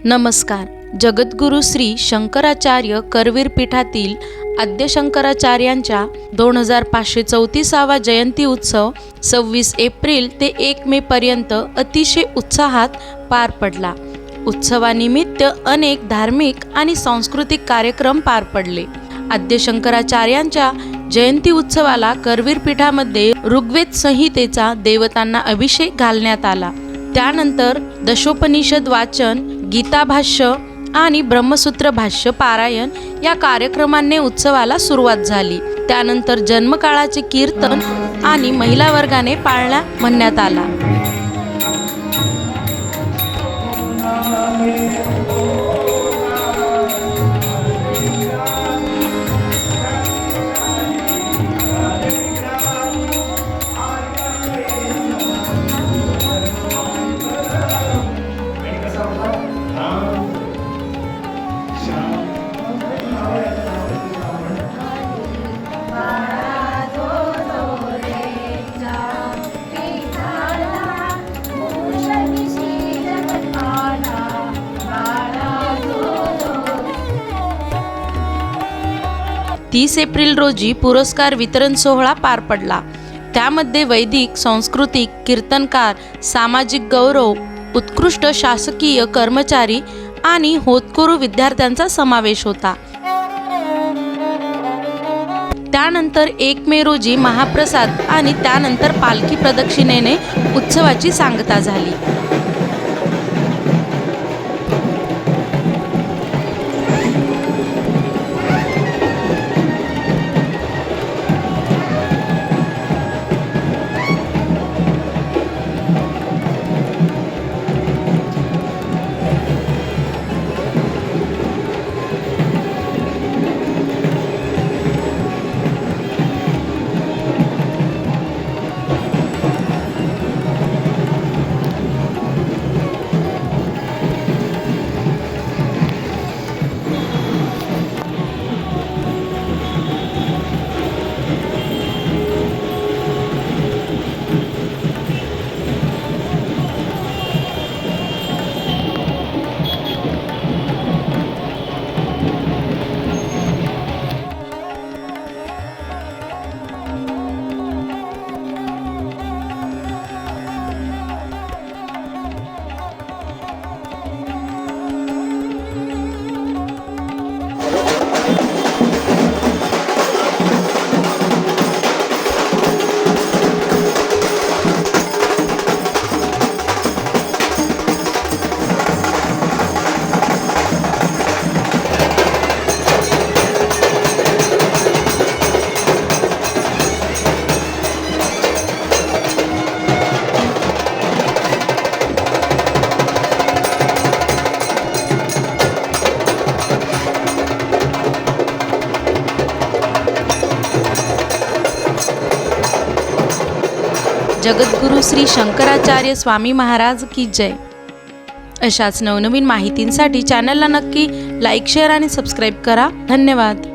नमस्कार। जगद्गुरु श्री शंकराचार्य करवीर पीठातील आद्य शंकराचार्यांच्या 2534वा जयंती उत्सव 26 एप्रिल ते 1 मे पर्यंत अतिशय उत्साहात पार पडला। उत्सवानिमित्त अनेक धार्मिक आणि सांस्कृतिक कार्यक्रम पार पडले। आद्य शंकराचार्यांच्या जयंती उत्सवाला करवीर पीठामध्ये ऋग्वेद संहितेचा देवतांना अभिषेक घालण्यात आला। त्यानंतर दशोपनिषद वाचन, गीता भाष्य आणि ब्रह्मसूत्र भाष्य पारायण या कार्यक्रमांनी उत्सवाला सुरुवात झाली। त्यानंतर जन्मकाळाचे कीर्तन आणि महिला वर्गाने पाळणा म्हणण्यात आला। तीस एप्रिल रोजी पुरस्कार वितरण सोहळा पार पडला। त्यामध्ये वैदिक, सांस्कृतिक, कीर्तनकार, सामाजिक गौरव, उत्कृष्ट शासकीय कर्मचारी आणि होतकरू विद्यार्थ्यांचा समावेश होता। त्यानंतर 1 मे रोजी महाप्रसाद आणि त्यानंतर पालखी प्रदक्षिणेने उत्सवाची सांगता झाली। जगद्गुरु श्री शंकराचार्य स्वामी महाराज की जय। अशाच नवनवीन माहितींसाठी चॅनलला नक्की लाईक, शेअर आणि सबस्क्राईब करा। धन्यवाद।